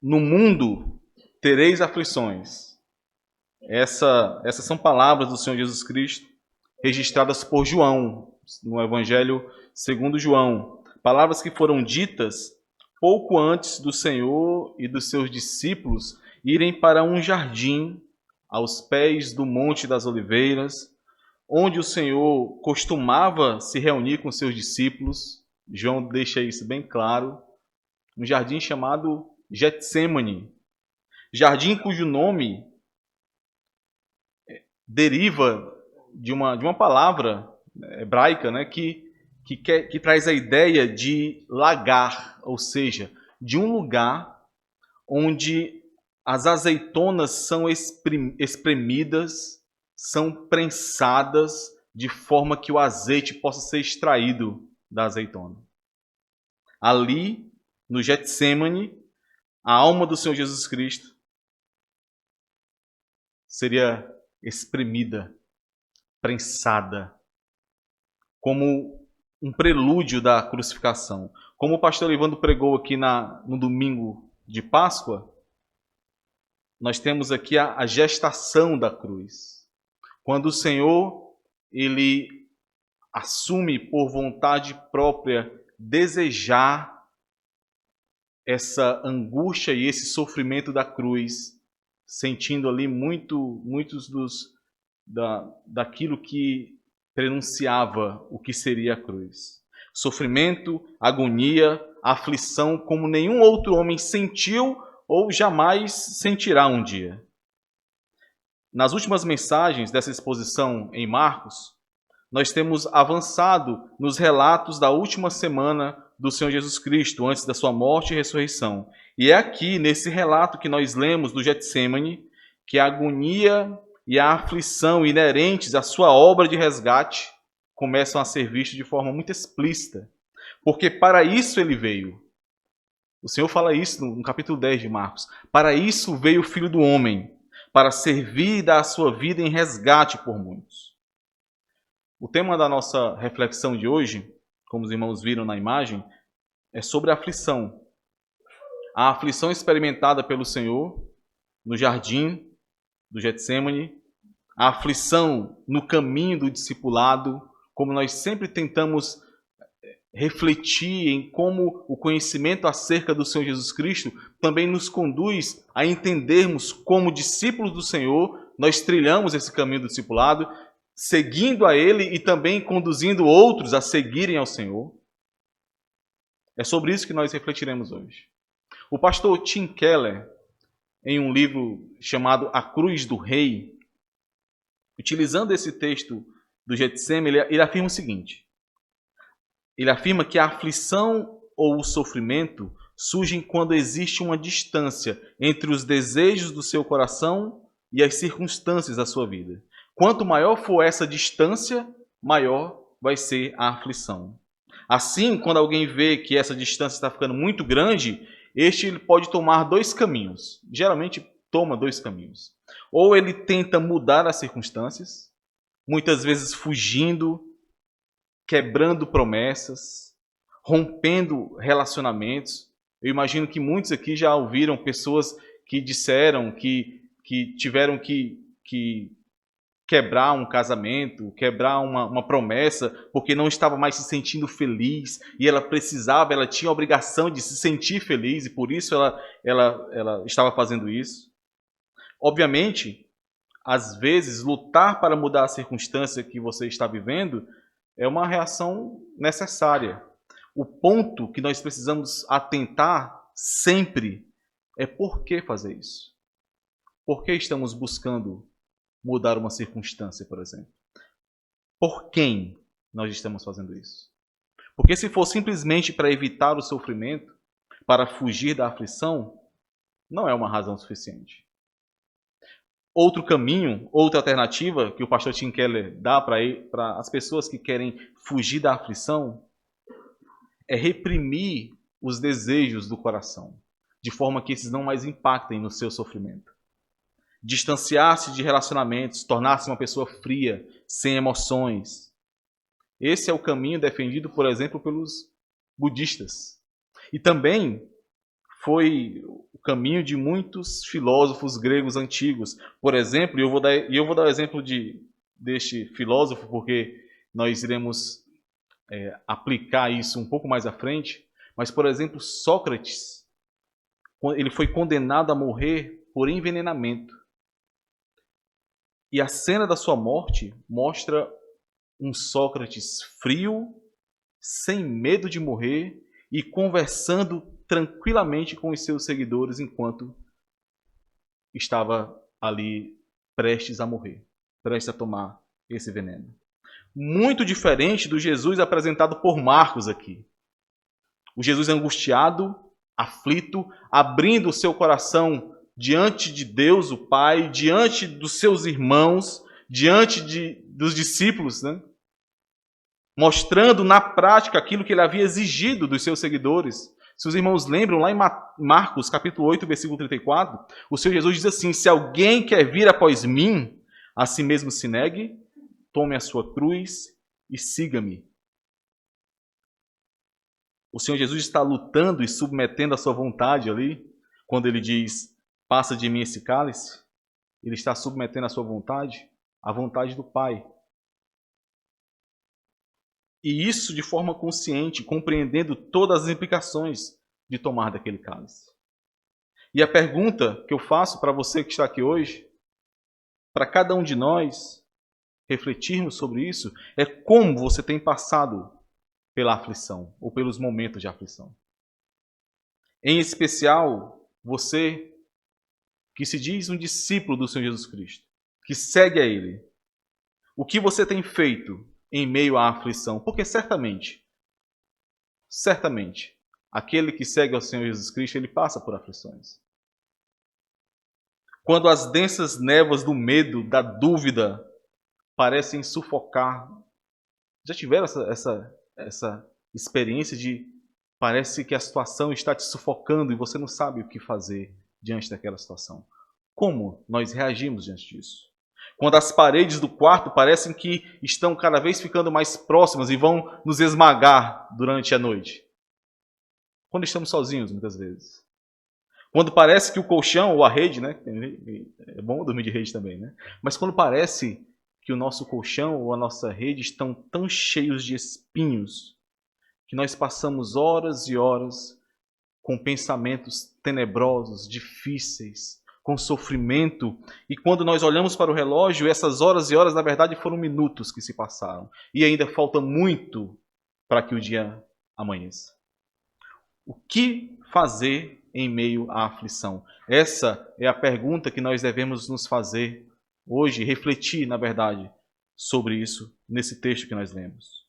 No mundo tereis aflições. Essas são palavras do Senhor Jesus Cristo, registradas por João, no Evangelho segundo João. Palavras que foram ditas pouco antes do Senhor e dos seus discípulos irem para um jardim aos pés do Monte das Oliveiras, onde o Senhor costumava se reunir com seus discípulos. João deixa isso bem claro. Um jardim chamado Getsêmani. Jardim cujo nome deriva de uma palavra hebraica, né, que traz a ideia de lagar, ou seja, de um lugar onde as azeitonas são espremidas, são prensadas de forma que o azeite possa ser extraído da azeitona. Ali, no Getsêmani, a alma do Senhor Jesus Cristo seria espremida, prensada, como um prelúdio da crucificação. Como o pastor Evandro pregou aqui no domingo de Páscoa, nós temos aqui a gestação da cruz. Quando o Senhor, ele assume por vontade própria desejar essa angústia e esse sofrimento da cruz, sentindo ali muitos daquilo que prenunciava o que seria a cruz. Sofrimento, agonia, aflição, como nenhum outro homem sentiu ou jamais sentirá um dia. Nas últimas mensagens dessa exposição em Marcos, nós temos avançado nos relatos da última semana do Senhor Jesus Cristo, antes da sua morte e ressurreição. E é aqui, nesse relato que nós lemos do Getsêmani, que a agonia e a aflição inerentes à sua obra de resgate começam a ser vistos de forma muito explícita. Porque para isso ele veio. O Senhor fala isso no capítulo 10 de Marcos. Para isso veio o Filho do Homem, para servir e dar a sua vida em resgate por muitos. O tema da nossa reflexão de hoje, como os irmãos viram na imagem, é sobre a aflição. A aflição experimentada pelo Senhor no jardim do Getsêmani, a aflição no caminho do discipulado, como nós sempre tentamos refletir em como o conhecimento acerca do Senhor Jesus Cristo também nos conduz a entendermos como discípulos do Senhor, nós trilhamos esse caminho do discipulado, seguindo a Ele e também conduzindo outros a seguirem ao Senhor. É sobre isso que nós refletiremos hoje. O pastor Tim Keller, em um livro chamado A Cruz do Rei, utilizando esse texto do Getsêmani, ele afirma o seguinte: ele afirma que a aflição ou o sofrimento surgem quando existe uma distância entre os desejos do seu coração e as circunstâncias da sua vida. Quanto maior for essa distância, maior vai ser a aflição. Assim, quando alguém vê que essa distância está ficando muito grande, ele pode tomar dois caminhos. Geralmente toma dois caminhos. Ou ele tenta mudar as circunstâncias, muitas vezes fugindo, quebrando promessas, rompendo relacionamentos. Eu imagino que muitos aqui já ouviram pessoas que disseram que tiveram que quebrar um casamento, quebrar uma promessa, porque não estava mais se sentindo feliz, e ela tinha a obrigação de se sentir feliz, e por isso ela estava fazendo isso. Obviamente, às vezes, lutar para mudar a circunstância que você está vivendo é uma reação necessária. O ponto que nós precisamos atentar sempre é por que fazer isso. Por que estamos buscando mudar uma circunstância, por exemplo? Por quem nós estamos fazendo isso? Porque se for simplesmente para evitar o sofrimento, para fugir da aflição, não é uma razão suficiente. Outro caminho, outra alternativa que o pastor Tim Keller dá para as pessoas que querem fugir da aflição é reprimir os desejos do coração, de forma que esses não mais impactem no seu sofrimento. Distanciar-se de relacionamentos, tornar-se uma pessoa fria, sem emoções. Esse é o caminho defendido, por exemplo, pelos budistas. E também foi o caminho de muitos filósofos gregos antigos. Por exemplo, e eu vou dar o exemplo deste filósofo, porque nós iremos aplicar isso um pouco mais à frente. Mas, por exemplo, Sócrates, ele foi condenado a morrer por envenenamento. E a cena da sua morte mostra um Sócrates frio, sem medo de morrer e conversando tranquilamente com os seus seguidores enquanto estava ali prestes a morrer, prestes a tomar esse veneno. Muito diferente do Jesus apresentado por Marcos aqui. O Jesus angustiado, aflito, abrindo o seu coração diante de Deus, o Pai, diante dos seus irmãos, diante dos discípulos, né? Mostrando na prática aquilo que ele havia exigido dos seus seguidores. Se os irmãos lembram, lá em Marcos, capítulo 8, versículo 34, o Senhor Jesus diz assim: se alguém quer vir após mim, a si mesmo se negue, tome a sua cruz e siga-me. O Senhor Jesus está lutando e submetendo a sua vontade ali, quando ele diz, passa de mim esse cálice. Ele está submetendo a sua vontade à vontade do Pai. E isso de forma consciente, compreendendo todas as implicações de tomar daquele cálice. E a pergunta que eu faço para você que está aqui hoje, para cada um de nós refletirmos sobre isso, é como você tem passado pela aflição ou pelos momentos de aflição. Em especial, você que se diz um discípulo do Senhor Jesus Cristo, que segue a Ele. O que você tem feito em meio à aflição? Porque certamente, aquele que segue ao Senhor Jesus Cristo, ele passa por aflições. Quando as densas névoas do medo, da dúvida, parecem sufocar. Já tiveram essa experiência de parece que a situação está te sufocando e você não sabe o que fazer diante daquela situação? Como nós reagimos diante disso? Quando as paredes do quarto parecem que estão cada vez ficando mais próximas e vão nos esmagar durante a noite. Quando estamos sozinhos, muitas vezes. Quando parece que o colchão ou a rede, né? É bom dormir de rede também, né? Mas quando parece que o nosso colchão ou a nossa rede estão tão cheios de espinhos que nós passamos horas e horas com pensamentos tenebrosos, difíceis, com sofrimento. E quando nós olhamos para o relógio, essas horas e horas, na verdade, foram minutos que se passaram. E ainda falta muito para que o dia amanheça. O que fazer em meio à aflição? Essa é a pergunta que nós devemos nos fazer hoje, refletir, na verdade, sobre isso nesse texto que nós lemos.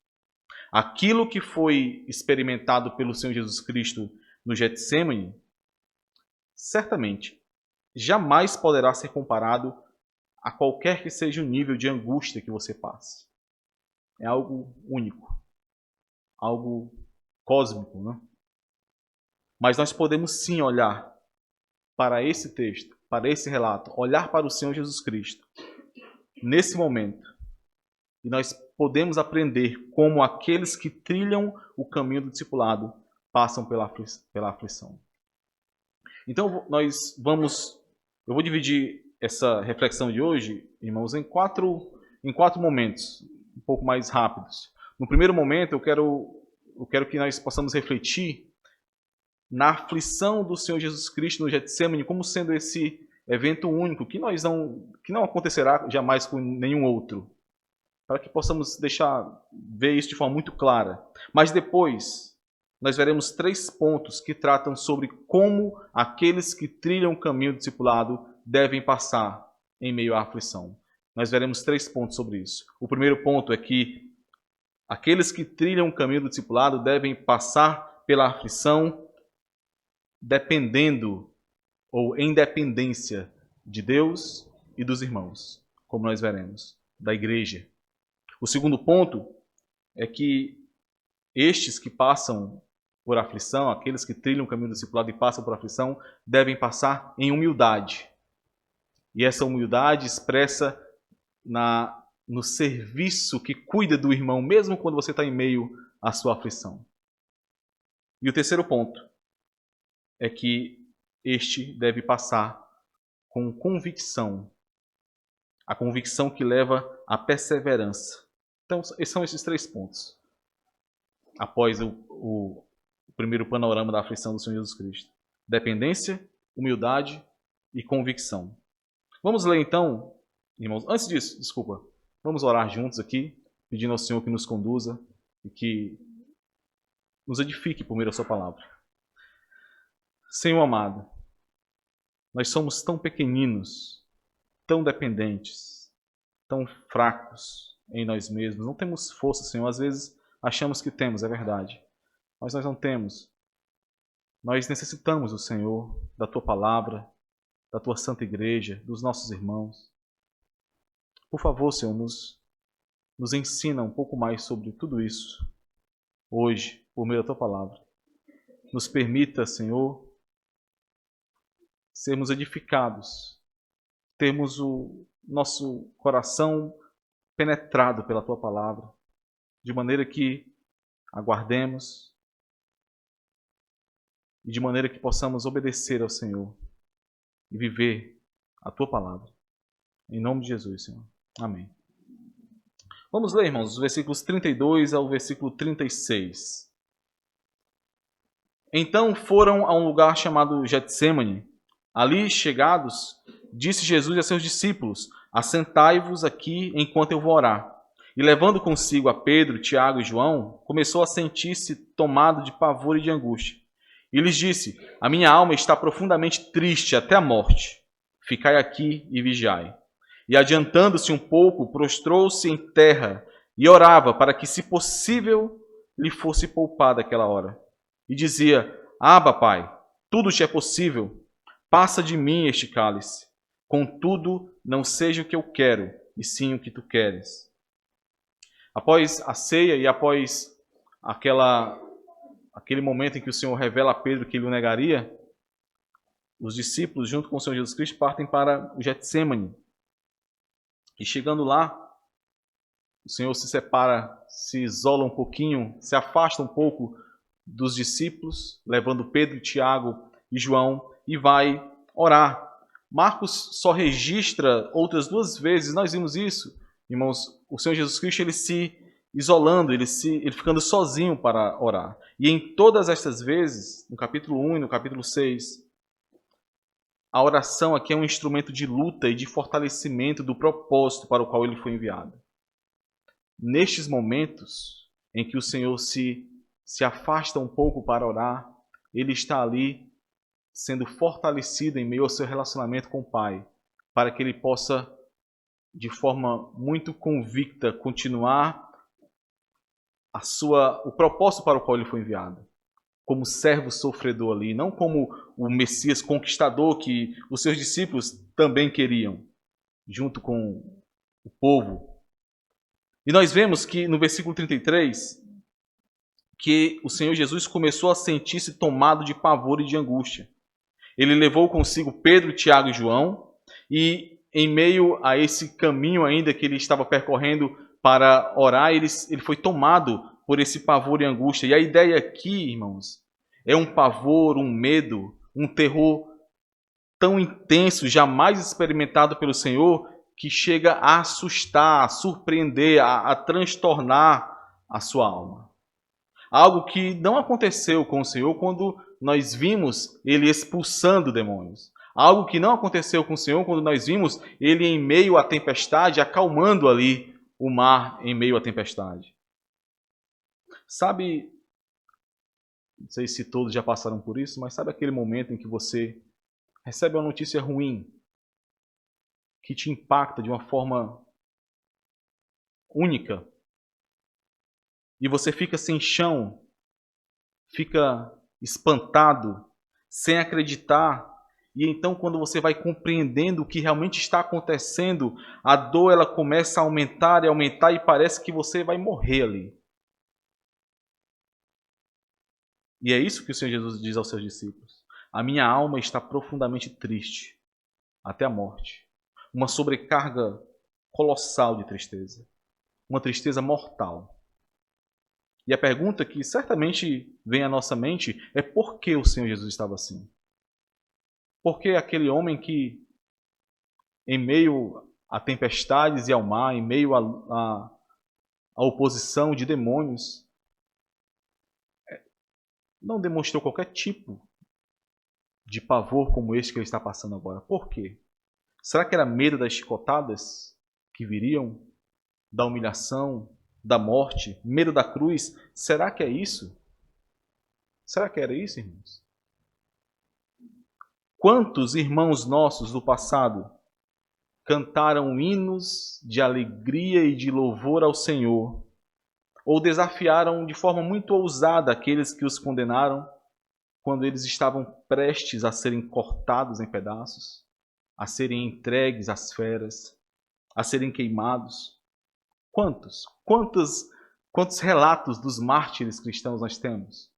Aquilo que foi experimentado pelo Senhor Jesus Cristo no Getsêmani, certamente jamais poderá ser comparado a qualquer que seja o nível de angústia que você passe. É algo único, algo cósmico, né? Mas nós podemos sim olhar para esse texto, para esse relato, olhar para o Senhor Jesus Cristo nesse momento, e nós podemos aprender como aqueles que trilham o caminho do discipulado passam pela aflição. Então eu vou dividir essa reflexão de hoje, irmãos, em quatro momentos, um pouco mais rápidos. No primeiro momento, eu quero que nós possamos refletir na aflição do Senhor Jesus Cristo no Getsêmani como sendo esse evento único, que não acontecerá jamais com nenhum outro, para que possamos ver isso de forma muito clara. Mas depois, nós veremos 3 pontos que tratam sobre como aqueles que trilham o caminho do discipulado devem passar em meio à aflição. Nós veremos 3 pontos sobre isso. O primeiro ponto é que aqueles que trilham o caminho do discipulado devem passar pela aflição dependendo ou em dependência de Deus e dos irmãos, como nós veremos, da igreja. O segundo ponto é que estes que passam por aflição, aqueles que trilham o caminho do discipulado e passam por aflição, devem passar em humildade. E essa humildade expressa no serviço que cuida do irmão, mesmo quando você está em meio à sua aflição. E o terceiro ponto é que este deve passar com convicção, a convicção que leva à perseverança. Então, são esses 3 pontos, após o primeiro panorama da aflição do Senhor Jesus Cristo: dependência, humildade e convicção. Vamos ler então, irmãos. Antes disso, vamos orar juntos aqui, pedindo ao Senhor que nos conduza e que nos edifique por meio da sua palavra. Senhor amado, nós somos tão pequeninos, tão dependentes, tão fracos em nós mesmos. Não temos força, Senhor. Às vezes achamos que temos, é verdade, mas nós não temos. Nós necessitamos do Senhor, da Tua palavra, da Tua santa igreja, dos nossos irmãos. Por favor, Senhor, nos ensina um pouco mais sobre tudo isso hoje, por meio da Tua palavra. Nos permita, Senhor, sermos edificados, termos o nosso coração penetrado pela Tua palavra, de maneira que aguardemos e de maneira que possamos obedecer ao Senhor e viver a Tua palavra. Em nome de Jesus, Senhor. Amém. Vamos ler, irmãos, os versículos 32 ao versículo 36. Então foram a um lugar chamado Getsêmani. Ali, chegados, disse Jesus a seus discípulos: assentai-vos aqui enquanto eu vou orar. E levando consigo a Pedro, Tiago e João, começou a sentir-se tomado de pavor e de angústia. E lhes disse: a minha alma está profundamente triste até a morte. Ficai aqui e vigiai. E adiantando-se um pouco, prostrou-se em terra e orava para que, se possível, lhe fosse poupada aquela hora. E dizia: Abba, Pai, tudo te é possível. Passa de mim este cálice. Contudo, não seja o que eu quero, e sim o que tu queres. Após a ceia e após aquele momento em que o Senhor revela a Pedro que ele o negaria, os discípulos, junto com o Senhor Jesus Cristo, partem para o Getsêmani. E chegando lá, o Senhor se separa, se isola um pouquinho, se afasta um pouco dos discípulos, levando Pedro, Tiago e João, e vai orar. Marcos só registra outras 2 vezes, nós vimos isso, irmãos, o Senhor Jesus Cristo ele se isolando, ele ficando sozinho para orar. E em todas estas vezes, no capítulo 1 e no capítulo 6, a oração aqui é um instrumento de luta e de fortalecimento do propósito para o qual ele foi enviado. Nestes momentos em que o Senhor se afasta um pouco para orar, ele está ali sendo fortalecido em meio ao seu relacionamento com o Pai, para que ele possa, de forma muito convicta, continuar o propósito para o qual ele foi enviado. Como servo sofredor ali, não como o Messias conquistador que os seus discípulos também queriam, junto com o povo. E nós vemos que no versículo 33, que o Senhor Jesus começou a sentir-se tomado de pavor e de angústia. Ele levou consigo Pedro, Tiago e João, e em meio a esse caminho ainda que ele estava percorrendo para orar, ele foi tomado por esse pavor e angústia. E a ideia aqui, irmãos, é um pavor, um medo, um terror tão intenso, jamais experimentado pelo Senhor, que chega a assustar, a surpreender, a transtornar a sua alma. Algo que não aconteceu com o Senhor quando nós vimos ele expulsando demônios. Algo que não aconteceu com o Senhor quando nós vimos ele em meio à tempestade, acalmando ali o mar em meio à tempestade. Sabe, não sei se todos já passaram por isso, mas sabe aquele momento em que você recebe uma notícia ruim, que te impacta de uma forma única, e você fica sem chão, fica espantado, sem acreditar, e então quando você vai compreendendo o que realmente está acontecendo, a dor ela começa a aumentar e parece que você vai morrer ali. E é isso que o Senhor Jesus diz aos seus discípulos: a minha alma está profundamente triste, até a morte. Uma sobrecarga colossal de tristeza, uma tristeza mortal. E a pergunta que certamente vem à nossa mente é por que o Senhor Jesus estava assim? Por que aquele homem que, em meio a tempestades e ao mar, em meio à oposição de demônios, não demonstrou qualquer tipo de pavor como este que ele está passando agora? Por quê? Será que era medo das chicotadas que viriam, da humilhação, da morte, medo da cruz? Será que é isso? Será que era isso, irmãos? Quantos irmãos nossos do passado cantaram hinos de alegria e de louvor ao Senhor, ou desafiaram de forma muito ousada aqueles que os condenaram quando eles estavam prestes a serem cortados em pedaços, a serem entregues às feras, a serem queimados? Quantos? Quantos relatos dos mártires cristãos nós temos?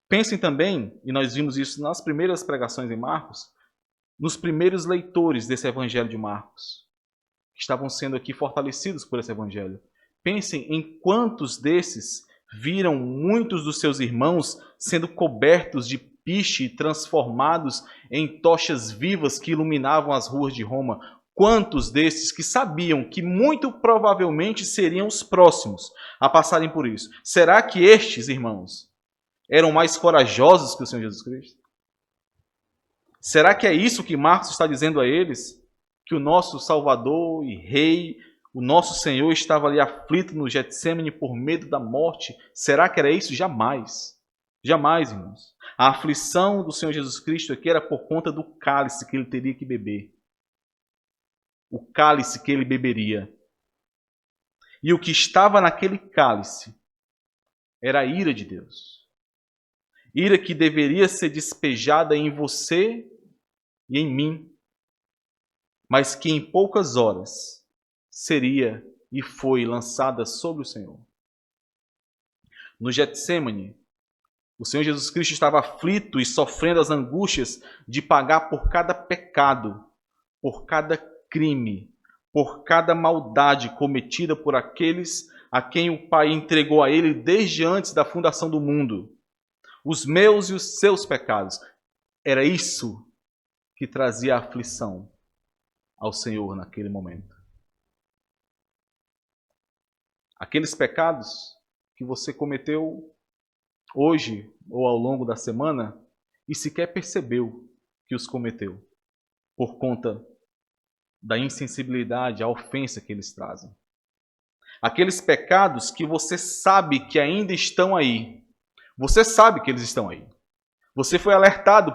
Pensem também, e nós vimos isso nas primeiras pregações em Marcos, nos primeiros leitores desse Evangelho de Marcos, que estavam sendo aqui fortalecidos por esse Evangelho. Pensem em quantos desses viram muitos dos seus irmãos sendo cobertos de piche e transformados em tochas vivas que iluminavam as ruas de Roma. Quantos desses que sabiam que muito provavelmente seriam os próximos a passarem por isso? Será que estes irmãos eram mais corajosos que o Senhor Jesus Cristo? Será que é isso que Marcos está dizendo a eles? Que o nosso Salvador e Rei, o nosso Senhor, estava ali aflito no Getsêmani por medo da morte? Será que era isso? Jamais. Jamais, irmãos. A aflição do Senhor Jesus Cristo aqui era por conta do cálice que ele teria que beber. O cálice que ele beberia. E o que estava naquele cálice era a ira de Deus. Ira que deveria ser despejada em você e em mim, mas que em poucas horas seria e foi lançada sobre o Senhor. No Getsêmani, o Senhor Jesus Cristo estava aflito e sofrendo as angústias de pagar por cada pecado, por cada crime, por cada maldade cometida por aqueles a quem o Pai entregou a ele desde antes da fundação do mundo. Os meus e os seus pecados. Era isso que trazia aflição ao Senhor naquele momento. Aqueles pecados que você cometeu hoje ou ao longo da semana e sequer percebeu que os cometeu, por conta da insensibilidade, a ofensa que eles trazem. Aqueles pecados que você sabe que ainda estão aí. Você sabe que eles estão aí. Você foi alertado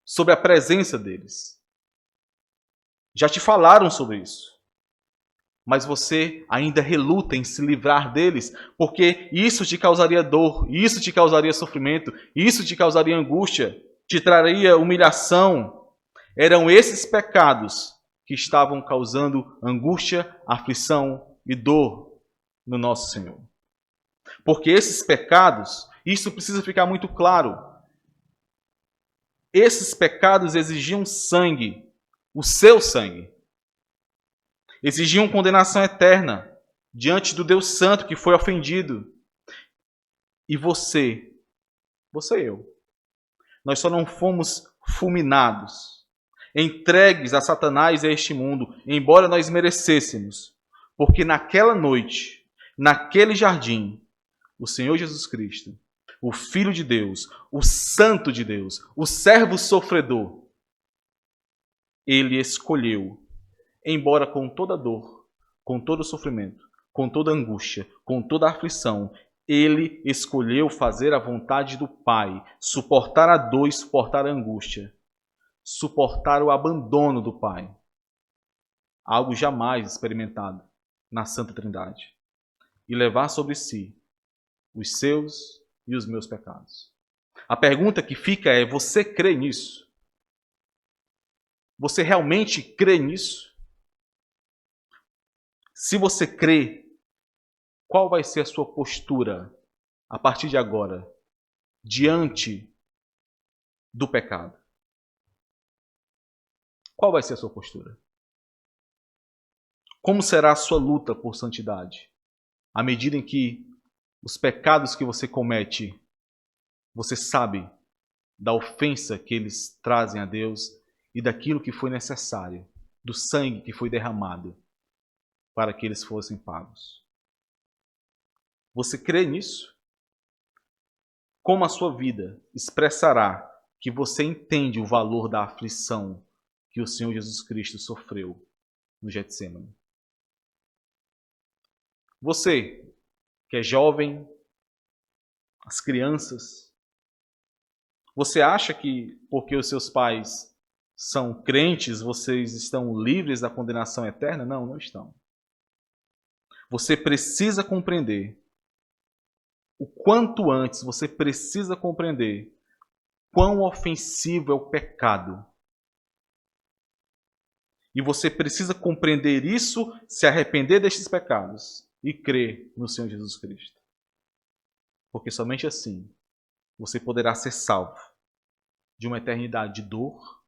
sobre a presença deles. Já te falaram sobre isso. Mas você ainda reluta em se livrar deles, porque isso te causaria dor, isso te causaria sofrimento, isso te causaria angústia, te traria humilhação. Eram esses pecados que estavam causando angústia, aflição e dor no nosso Senhor. Porque esses pecados, isso precisa ficar muito claro, esses pecados exigiam sangue, o seu sangue. Exigiam condenação eterna diante do Deus Santo que foi ofendido. E você e eu, nós só não fomos fulminados, entregues a Satanás e a este mundo, embora nós merecêssemos, porque naquela noite, naquele jardim, o Senhor Jesus Cristo, o Filho de Deus, o Santo de Deus, o servo sofredor, ele escolheu, embora com toda dor, com todo sofrimento, com toda angústia, com toda aflição, ele escolheu fazer a vontade do Pai, suportar a dor e suportar a angústia, suportar o abandono do Pai. Algo jamais experimentado na Santa Trindade. E levar sobre si os seus e os meus pecados. A pergunta que fica é: você crê nisso? Você realmente crê nisso? Se você crê, qual vai ser a sua postura a partir de agora diante do pecado? Qual vai ser a sua postura? Como será a sua luta por santidade À medida em que os pecados que você comete, você sabe da ofensa que eles trazem a Deus e daquilo que foi necessário, do sangue que foi derramado para que eles fossem pagos. Você crê nisso? Como a sua vida expressará que você entende o valor da aflição que o Senhor Jesus Cristo sofreu no Getsêmani? Você, que é jovem, as crianças, você acha que porque os seus pais são crentes, vocês estão livres da condenação eterna? Não, não estão. Você precisa compreender, o quanto antes você precisa compreender quão ofensivo é o pecado. E você precisa compreender isso, se arrepender destes pecados e crer no Senhor Jesus Cristo. Porque somente assim você poderá ser salvo de uma eternidade de dor,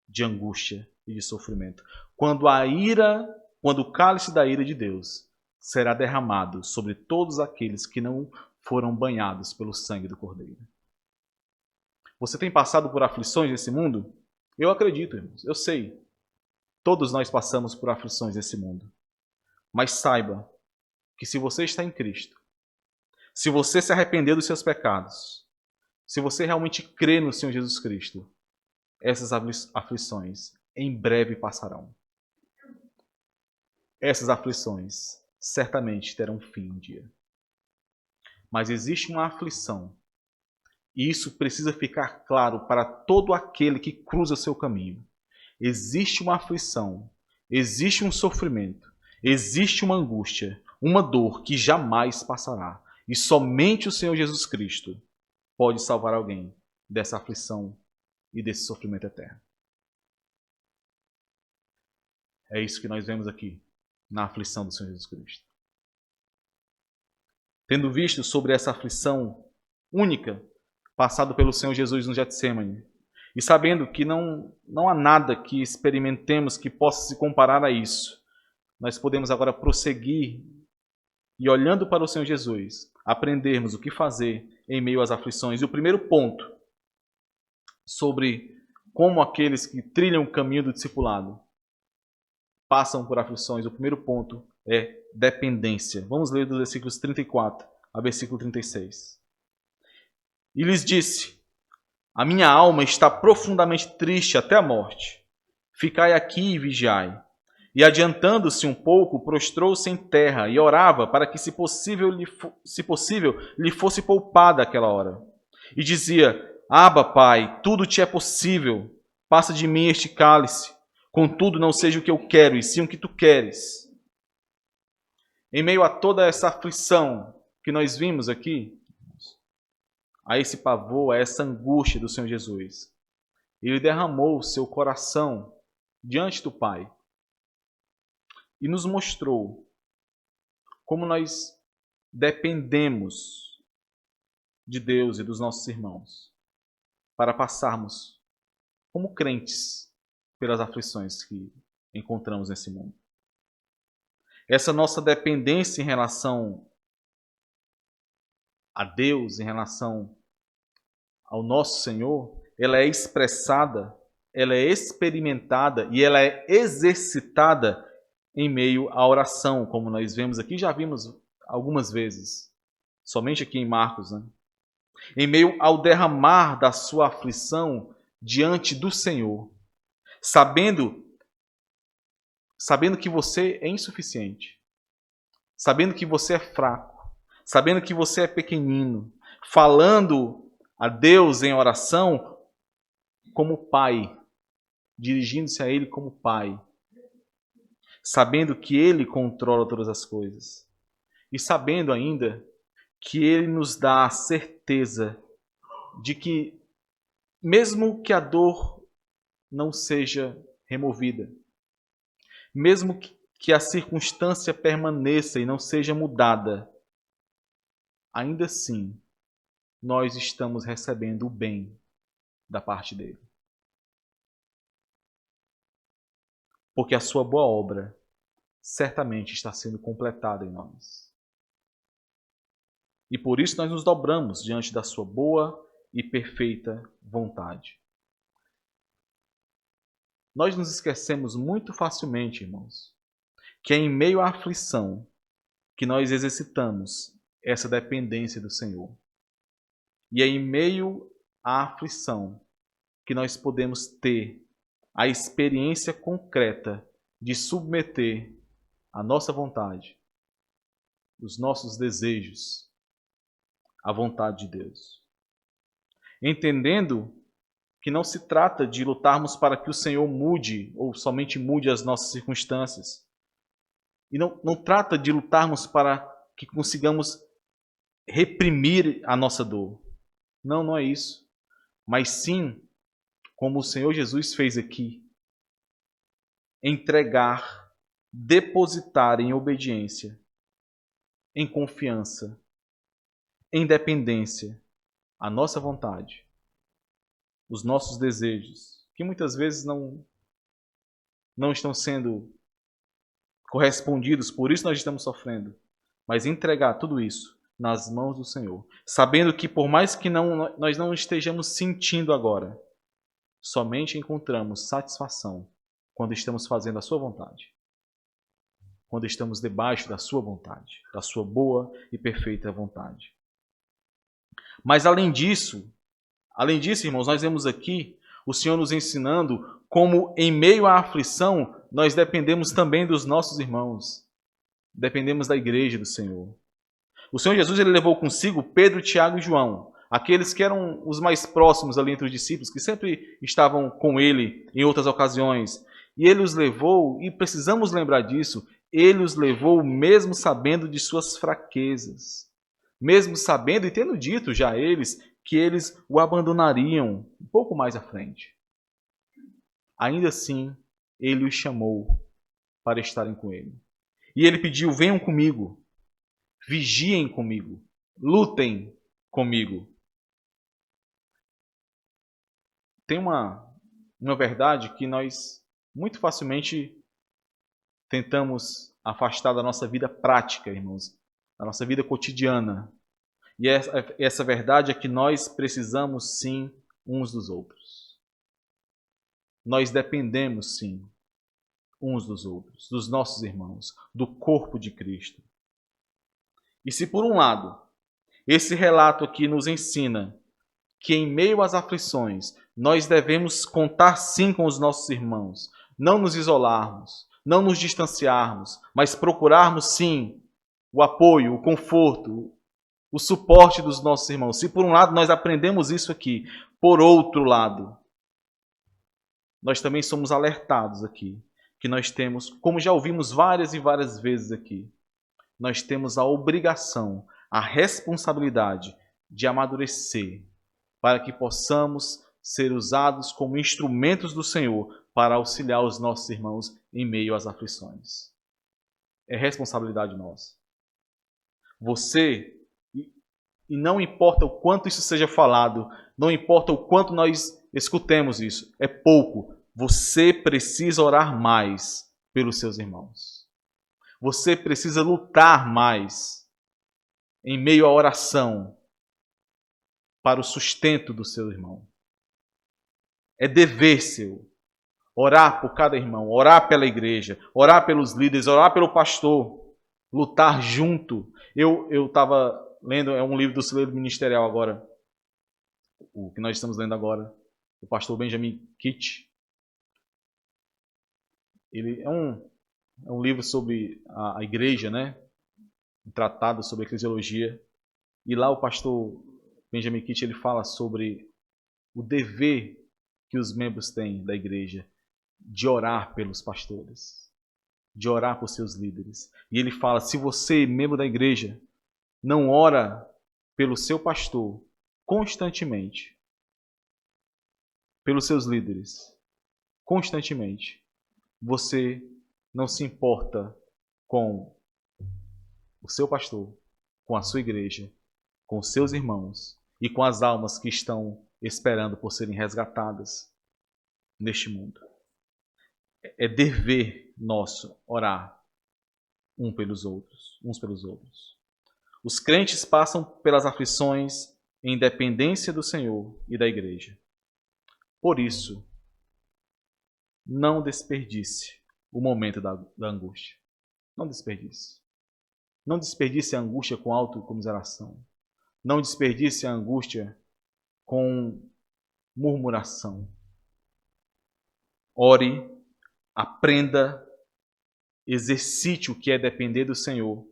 de angústia e de sofrimento. Quando o cálice da ira de Deus será derramado sobre todos aqueles que não foram banhados pelo sangue do Cordeiro. Você tem passado por aflições nesse mundo? Eu acredito, irmãos, eu sei. Todos nós passamos por aflições nesse mundo. Mas saiba que se você está em Cristo, se você se arrepender dos seus pecados, se você realmente crê no Senhor Jesus Cristo, essas aflições em breve passarão. Essas aflições certamente terão fim um dia. Mas existe uma aflição, e isso precisa ficar claro para todo aquele que cruza seu caminho. Existe uma aflição, existe um sofrimento, existe uma angústia, uma dor que jamais passará. E somente o Senhor Jesus Cristo pode salvar alguém dessa aflição e desse sofrimento eterno. É isso que nós vemos aqui na aflição do Senhor Jesus Cristo. Tendo visto sobre essa aflição única passado pelo Senhor Jesus no Getsêmani, e sabendo que não há nada que experimentemos que possa se comparar a isso, nós podemos agora prosseguir e, olhando para o Senhor Jesus, aprendermos o que fazer em meio às aflições. E o primeiro ponto sobre como aqueles que trilham o caminho do discipulado passam por aflições, o primeiro ponto é dependência. Vamos ler dos versículos 34 a versículo 36. E lhes disse: a minha alma está profundamente triste até a morte. Ficai aqui e vigiai. E adiantando-se um pouco, prostrou-se em terra e orava para que, se possível, lhe fosse poupada aquela hora. E dizia: Abba, Pai, tudo te é possível. Passa de mim este cálice. Contudo, não seja o que eu quero, e sim o que tu queres. Em meio a toda essa aflição que nós vimos aqui, a esse pavor, a essa angústia do Senhor Jesus, ele derramou o seu coração diante do Pai e nos mostrou como nós dependemos de Deus e dos nossos irmãos para passarmos como crentes pelas aflições que encontramos nesse mundo. Essa nossa dependência em relação a Deus, em relação ao nosso Senhor, ela é expressada, ela é experimentada e ela é exercitada em meio à oração, como nós vemos aqui, já vimos algumas vezes, somente aqui em Marcos, né? Em meio ao derramar da sua aflição diante do Senhor, sabendo que você é insuficiente, sabendo que você é fraco, sabendo que você é pequenino, falando a Deus em oração como Pai, dirigindo-se a Ele como Pai, sabendo que Ele controla todas as coisas e sabendo ainda que Ele nos dá a certeza de que, mesmo que a dor não seja removida, mesmo que a circunstância permaneça e não seja mudada, ainda assim nós estamos recebendo o bem da parte dele. Porque a sua boa obra certamente está sendo completada em nós. E por isso nós nos dobramos diante da sua boa e perfeita vontade. Nós nos esquecemos muito facilmente, irmãos, que é em meio à aflição que nós exercitamos essa dependência do Senhor. E é em meio à aflição que nós podemos ter a experiência concreta de submeter a nossa vontade, os nossos desejos, à vontade de Deus. Entendendo que não se trata de lutarmos para que o Senhor mude ou somente mude as nossas circunstâncias. E não trata de lutarmos para que consigamos reprimir a nossa dor. Não, não é isso. Mas sim, como o Senhor Jesus fez aqui, entregar, depositar em obediência, em confiança, em dependência, a nossa vontade, os nossos desejos, que muitas vezes não estão sendo correspondidos, por isso nós estamos sofrendo. Mas entregar tudo isso nas mãos do Senhor, sabendo que por mais que nós não estejamos sentindo agora, somente encontramos satisfação quando estamos fazendo a sua vontade. Quando estamos debaixo da sua vontade, da sua boa e perfeita vontade. Mas além disso, irmãos, nós vemos aqui o Senhor nos ensinando como em meio à aflição nós dependemos também dos nossos irmãos. Dependemos da igreja do Senhor. O Senhor Jesus ele levou consigo Pedro, Tiago e João, aqueles que eram os mais próximos ali entre os discípulos, que sempre estavam com ele em outras ocasiões. E ele os levou, e precisamos lembrar disso, ele os levou mesmo sabendo de suas fraquezas. Mesmo sabendo e tendo dito já a eles que eles o abandonariam um pouco mais à frente. Ainda assim, ele os chamou para estarem com ele. E ele pediu: venham comigo, vigiem comigo, lutem comigo. Tem uma verdade que nós muito facilmente tentamos afastar da nossa vida prática, irmãos, da nossa vida cotidiana. E essa verdade é que nós precisamos sim uns dos outros. Nós dependemos sim uns dos outros, dos nossos irmãos, do corpo de Cristo. E se por um lado, esse relato aqui nos ensina que em meio às aflições nós devemos contar sim com os nossos irmãos, não nos isolarmos, não nos distanciarmos, mas procurarmos sim o apoio, o conforto, o suporte dos nossos irmãos. Se por um lado nós aprendemos isso aqui, por outro lado, nós também somos alertados aqui, que nós temos, como já ouvimos várias e várias vezes aqui, nós temos a obrigação, a responsabilidade de amadurecer, para que possamos ser usados como instrumentos do Senhor para auxiliar os nossos irmãos em meio às aflições. É responsabilidade nossa. Você, e não importa o quanto isso seja falado, não importa o quanto nós escutemos isso, é pouco. Você precisa orar mais pelos seus irmãos. Você precisa lutar mais em meio à oração para o sustento do seu irmão. É dever seu orar por cada irmão, orar pela igreja, orar pelos líderes, orar pelo pastor, lutar junto. Eu estava lendo, é um livro do Celeiro Ministerial agora, o que nós estamos lendo agora, o pastor Benjamin Kitt. Ele é um livro sobre a igreja, né? Um tratado sobre a eclesiologia. E lá o pastor Benjamin Kitt ele fala sobre o dever que os membros têm da igreja de orar pelos pastores, de orar por seus líderes. E ele fala: se você, membro da igreja, não ora pelo seu pastor constantemente, pelos seus líderes constantemente, você não se importa com o seu pastor, com a sua igreja, com os seus irmãos e com as almas que estão esperando por serem resgatadas neste mundo. É dever nosso orar uns pelos outros. Os crentes passam pelas aflições em dependência do Senhor e da igreja. Por isso, não desperdice o momento da angústia. Não desperdice. Não desperdice a angústia com autocomiseração. Não desperdice a angústia com murmuração. Ore, aprenda, exercite o que é depender do Senhor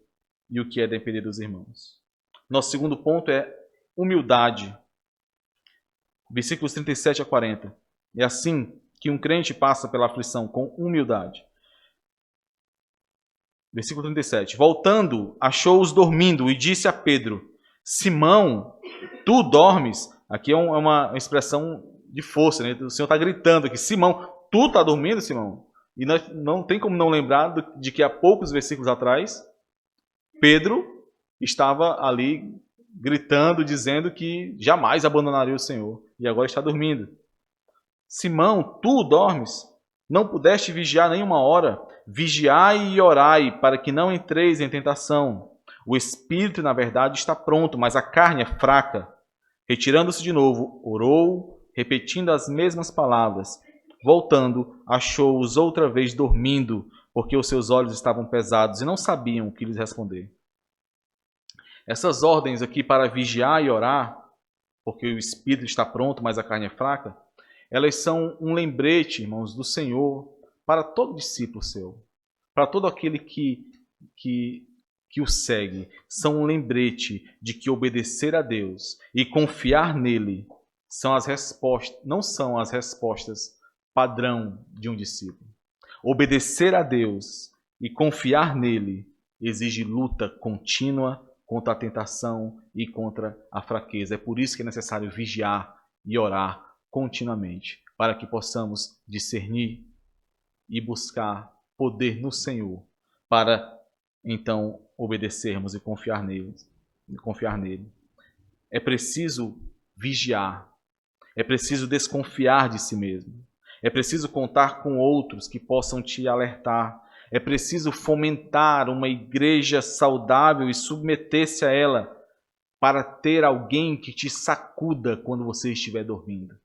e o que é depender dos irmãos. Nosso segundo ponto é humildade. Versículos 37 a 40. É assim que um crente passa pela aflição, com humildade. Versículo 37. Voltando, achou-os dormindo e disse a Pedro: Simão, tu dormes? Aqui é uma expressão de força, né? O Senhor está gritando aqui: Simão, tu está dormindo, Simão? E não tem como não lembrar de que há poucos versículos atrás, Pedro estava ali gritando, dizendo que jamais abandonaria o Senhor. E agora está dormindo. Simão, tu dormes? Não pudeste vigiar nenhuma hora? Vigiai e orai, para que não entreis em tentação. O espírito, na verdade, está pronto, mas a carne é fraca. Retirando-se de novo, orou, repetindo as mesmas palavras. Voltando, achou-os outra vez dormindo, porque os seus olhos estavam pesados e não sabiam o que lhes responder. Essas ordens aqui para vigiar e orar, porque o espírito está pronto, mas a carne é fraca, elas são um lembrete, irmãos, do Senhor para todo discípulo seu, para todo aquele que o segue. São um lembrete de que obedecer a Deus e confiar nele são as respostas, não são as respostas padrão de um discípulo. Obedecer a Deus e confiar nele exige luta contínua contra a tentação e contra a fraqueza. É por isso que é necessário vigiar e orar continuamente, para que possamos discernir e buscar poder no Senhor, para então obedecermos e confiar nele. É preciso vigiar, é preciso desconfiar de si mesmo, é preciso contar com outros que possam te alertar, é preciso fomentar uma igreja saudável e submeter-se a ela para ter alguém que te sacuda quando você estiver dormindo.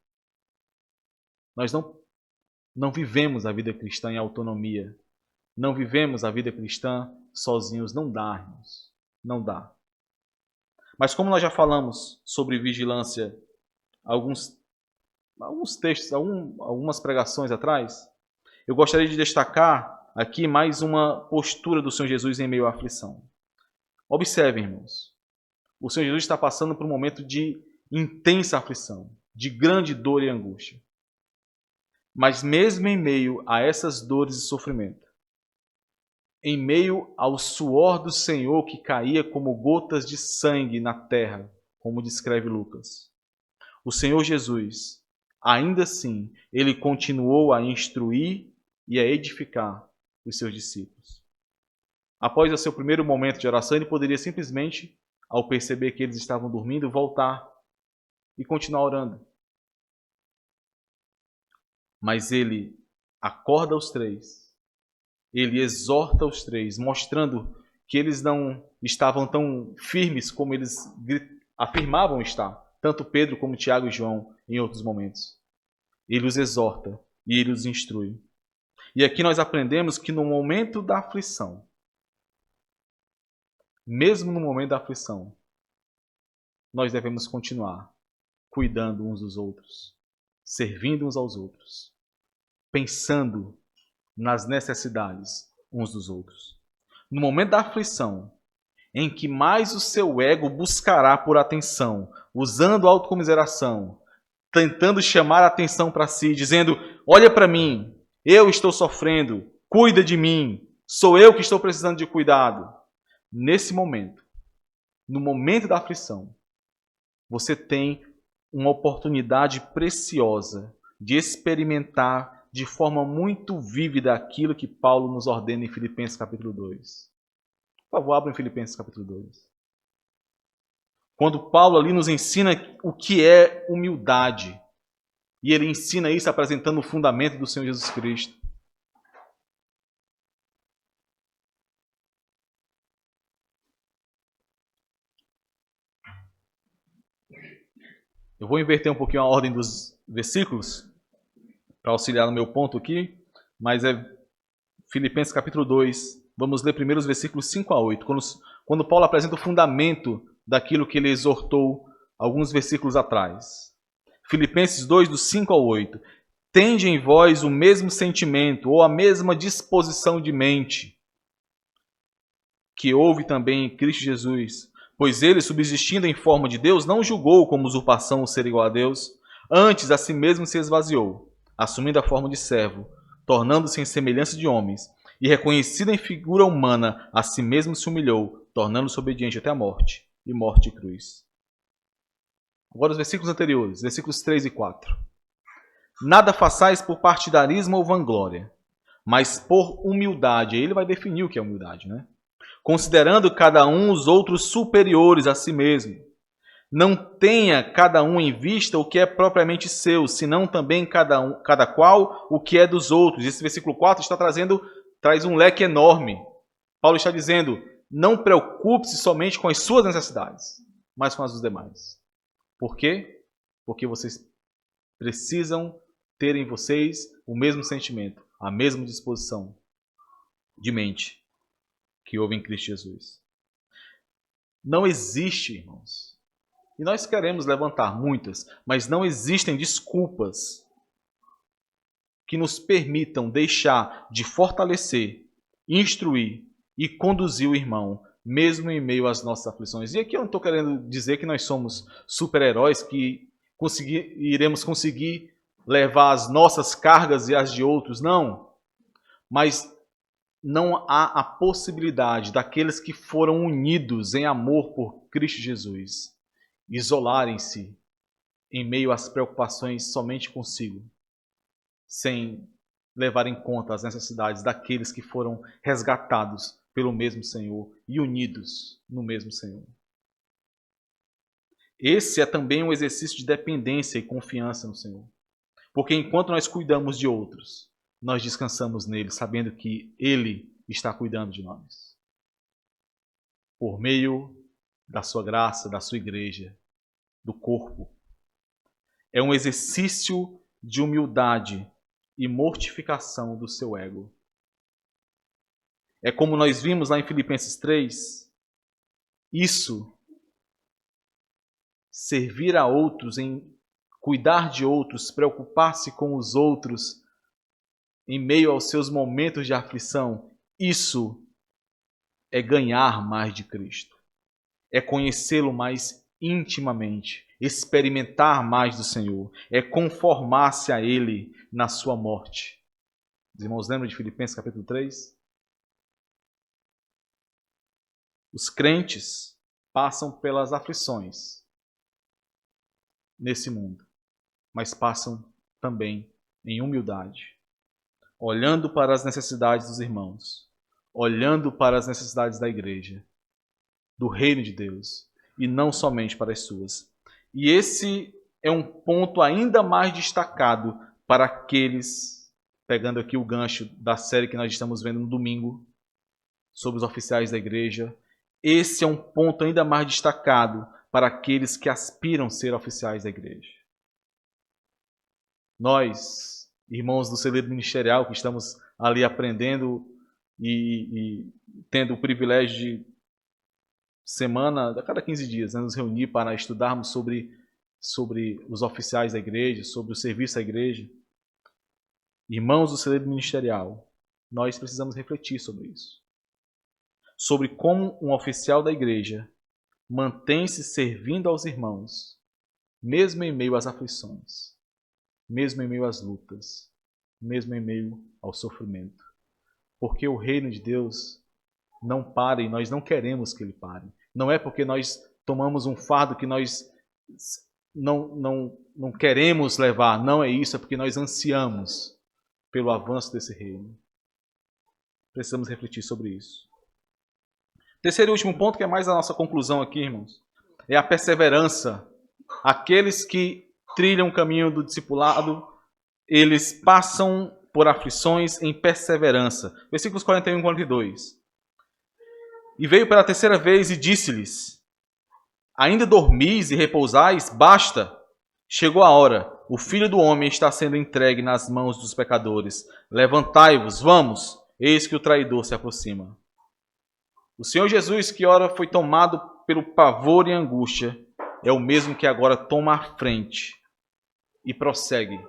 Nós não vivemos a vida cristã em autonomia. Não vivemos a vida cristã sozinhos. Não dá, irmãos. Não dá. Mas como nós já falamos sobre vigilância alguns textos, algumas pregações atrás, eu gostaria de destacar aqui mais uma postura do Senhor Jesus em meio à aflição. Observem, irmãos. O Senhor Jesus está passando por um momento de intensa aflição, de grande dor e angústia. Mas mesmo em meio a essas dores e sofrimento, em meio ao suor do Senhor que caía como gotas de sangue na terra, como descreve Lucas, o Senhor Jesus, ainda assim, ele continuou a instruir e a edificar os seus discípulos. Após o seu primeiro momento de oração, ele poderia simplesmente, ao perceber que eles estavam dormindo, voltar e continuar orando. Mas ele acorda os três, ele exorta os três, mostrando que eles não estavam tão firmes como eles afirmavam estar, tanto Pedro como Tiago e João em outros momentos. Ele os exorta e ele os instrui. E aqui nós aprendemos que no momento da aflição, mesmo no momento da aflição, nós devemos continuar cuidando uns dos outros, servindo uns aos outros, pensando nas necessidades uns dos outros. No momento da aflição, em que mais o seu ego buscará por atenção, usando autocomiseração, tentando chamar a atenção para si, dizendo: olha para mim, eu estou sofrendo, cuida de mim, sou eu que estou precisando de cuidado. Nesse momento, no momento da aflição, você tem uma oportunidade preciosa de experimentar de forma muito vívida aquilo que Paulo nos ordena em Filipenses capítulo 2. Por favor, abra em Filipenses capítulo 2. Quando Paulo ali nos ensina o que é humildade, e ele ensina isso apresentando o fundamento do Senhor Jesus Cristo. Eu vou inverter um pouquinho a ordem dos versículos para auxiliar no meu ponto aqui, mas é Filipenses capítulo 2. Vamos ler primeiro os versículos 5 a 8, quando Paulo apresenta o fundamento daquilo que ele exortou alguns versículos atrás. Filipenses 2, do 5 ao 8. Tende em vós o mesmo sentimento ou a mesma disposição de mente que houve também em Cristo Jesus, pois ele, subsistindo em forma de Deus, não julgou como usurpação o ser igual a Deus, antes a si mesmo se esvaziou, assumindo a forma de servo, tornando-se em semelhança de homens, e reconhecido em figura humana, a si mesmo se humilhou, tornando-se obediente até a morte, e morte de cruz. Agora os versículos anteriores, versículos 3 e 4. Nada façais por partidarismo ou vanglória, mas por humildade. Aí ele vai definir o que é humildade, né? Considerando cada um os outros superiores a si mesmo. Não tenha cada um em vista o que é propriamente seu, senão também cada qual o que é dos outros. Esse versículo 4 traz um leque enorme. Paulo está dizendo, não preocupe-se somente com as suas necessidades, mas com as dos demais. Por quê? Porque vocês precisam ter em vocês o mesmo sentimento, a mesma disposição de mente que houve em Cristo Jesus. Não existe, irmãos, e nós queremos levantar muitas, mas não existem desculpas que nos permitam deixar de fortalecer, instruir e conduzir o irmão, mesmo em meio às nossas aflições. E aqui eu não estou querendo dizer que nós somos super-heróis, que iremos conseguir levar as nossas cargas e as de outros, não. Mas não há a possibilidade daqueles que foram unidos em amor por Cristo Jesus isolarem-se em meio às preocupações somente consigo, sem levar em conta as necessidades daqueles que foram resgatados pelo mesmo Senhor e unidos no mesmo Senhor. Esse é também um exercício de dependência e confiança no Senhor. Porque enquanto nós cuidamos de outros, nós descansamos nele, sabendo que ele está cuidando de nós. Por meio da sua graça, da sua igreja, do corpo. É um exercício de humildade e mortificação do seu ego. É como nós vimos lá em Filipenses 3, isso, servir a outros, em cuidar de outros, preocupar-se com os outros, em meio aos seus momentos de aflição, isso é ganhar mais de Cristo. É conhecê-lo mais intimamente, experimentar mais do Senhor, é conformar-se a Ele na sua morte. Os irmãos lembram de Filipenses capítulo 3? Os crentes passam pelas aflições nesse mundo, mas passam também em humildade, olhando para as necessidades dos irmãos, olhando para as necessidades da igreja, do reino de Deus, e não somente para as suas. E esse é um ponto ainda mais destacado para aqueles, pegando aqui o gancho da série que nós estamos vendo no domingo, sobre os oficiais da igreja. Esse é um ponto ainda mais destacado para aqueles que aspiram a ser oficiais da igreja. Nós, irmãos do celeiro ministerial, que estamos ali aprendendo e tendo o privilégio de a cada 15 dias, nos reunir para estudarmos sobre os oficiais da igreja, sobre o serviço da igreja. Irmãos do celeiro ministerial, nós precisamos refletir sobre isso. Sobre como um oficial da igreja mantém-se servindo aos irmãos, mesmo em meio às aflições, mesmo em meio às lutas, mesmo em meio ao sofrimento. Porque o reino de Deus não para e nós não queremos que ele pare. Não é porque nós tomamos um fardo que nós não queremos levar. Não é isso, é porque nós ansiamos pelo avanço desse reino. Precisamos refletir sobre isso. Terceiro e último ponto, que é mais a nossa conclusão aqui, irmãos, é a perseverança. Aqueles que trilham o caminho do discipulado, eles passam por aflições em perseverança. Versículos 41 e 42. E veio pela terceira vez e disse-lhes: ainda dormis e repousais? Basta, Chegou a hora, o Filho do Homem está sendo entregue nas mãos dos pecadores. Levantai-vos, vamos, eis que o traidor se aproxima. O Senhor Jesus, que ora foi tomado pelo pavor e angústia, é o mesmo que agora toma a frente e prossegue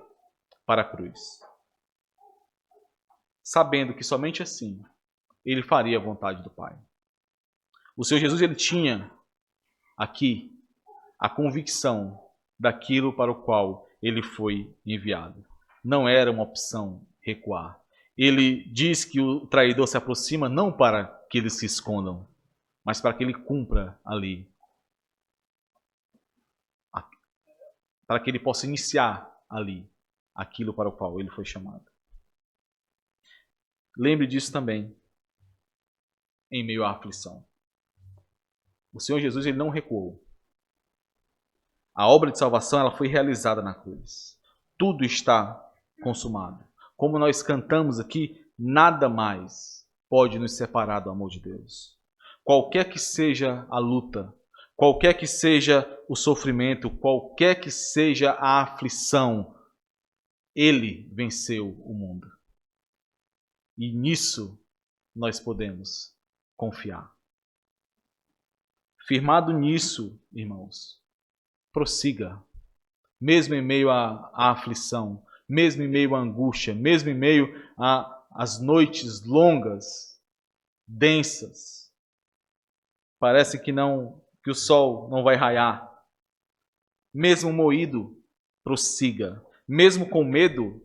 para a cruz, sabendo que somente assim ele faria a vontade do Pai. O Senhor Jesus, ele tinha aqui a convicção daquilo para o qual ele foi enviado. Não era uma opção recuar. Ele diz que o traidor se aproxima não para que eles se escondam, mas para que ele cumpra ali, para que ele possa iniciar ali aquilo para o qual ele foi chamado. Lembre disso também em meio à aflição. O Senhor Jesus, ele não recuou. A obra de salvação, ela foi realizada na cruz. Tudo está consumado. Como nós cantamos aqui, nada mais pode nos separar do amor de Deus. Qualquer que seja a luta, qualquer que seja o sofrimento, qualquer que seja a aflição, Ele venceu o mundo. E nisso nós podemos confiar. Firmado nisso, irmãos, prossiga, mesmo em meio à aflição, mesmo em meio à angústia, mesmo em meio às noites longas, densas. Parece que o sol não vai raiar. Mesmo moído, prossiga. Mesmo com medo,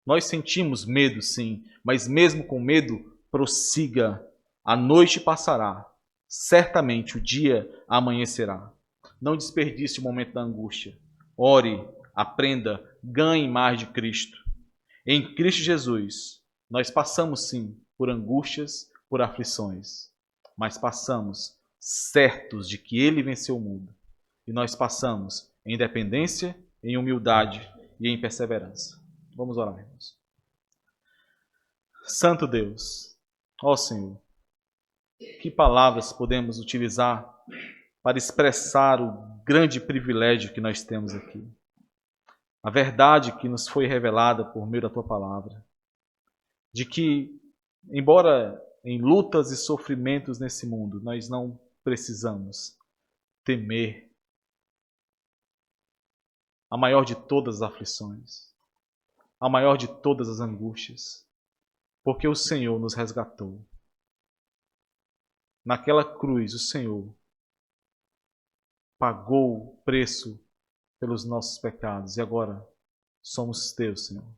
nós sentimos medo, sim, mas mesmo com medo, prossiga. A noite passará, certamente o dia amanhecerá. Não desperdice o momento da angústia. Ore, aprenda, ganhe mais de Cristo. Em Cristo Jesus, nós passamos sim por angústias, por aflições, mas passamos certos de que Ele venceu o mundo. E nós passamos em dependência, em humildade e em perseverança. Vamos orar, irmãos. Santo Deus, ó Senhor, que palavras podemos utilizar para expressar o grande privilégio que nós temos aqui. A verdade que nos foi revelada por meio da Tua palavra. De que, embora em lutas e sofrimentos nesse mundo, nós não precisamos temer a maior de todas as aflições, a maior de todas as angústias, porque o Senhor nos resgatou. Naquela cruz, o Senhor pagou o preço pelos nossos pecados e agora somos Teus, Senhor.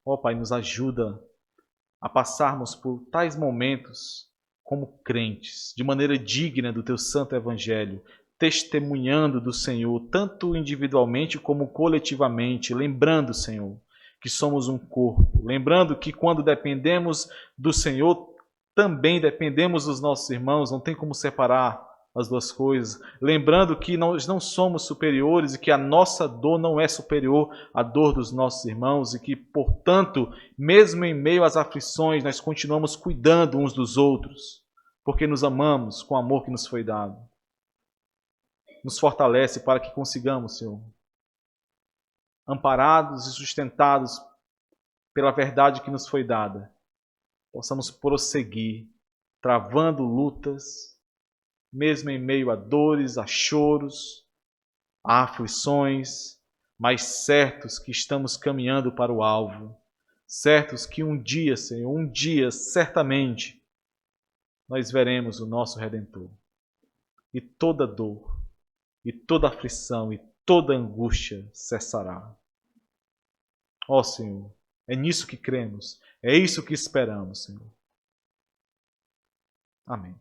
Ó Pai, nos ajuda a passarmos por tais momentos como crentes, de maneira digna do Teu santo Evangelho, testemunhando do Senhor, tanto individualmente como coletivamente, lembrando, Senhor, que somos um corpo, lembrando que quando dependemos do Senhor, também dependemos dos nossos irmãos, não tem como separar as duas coisas, lembrando que nós não somos superiores e que a nossa dor não é superior à dor dos nossos irmãos e que, portanto, mesmo em meio às aflições, nós continuamos cuidando uns dos outros, porque nos amamos com o amor que nos foi dado. Nos fortalece para que consigamos, Senhor, amparados e sustentados pela verdade que nos foi dada, possamos prosseguir, travando lutas, mesmo em meio a dores, a choros, a aflições, mas certos que estamos caminhando para o alvo, certos que um dia, Senhor, um dia, certamente, nós veremos o nosso Redentor. E toda dor, e toda aflição, e toda angústia cessará. Ó Senhor, é nisso que cremos, é isso que esperamos, Senhor. Amém.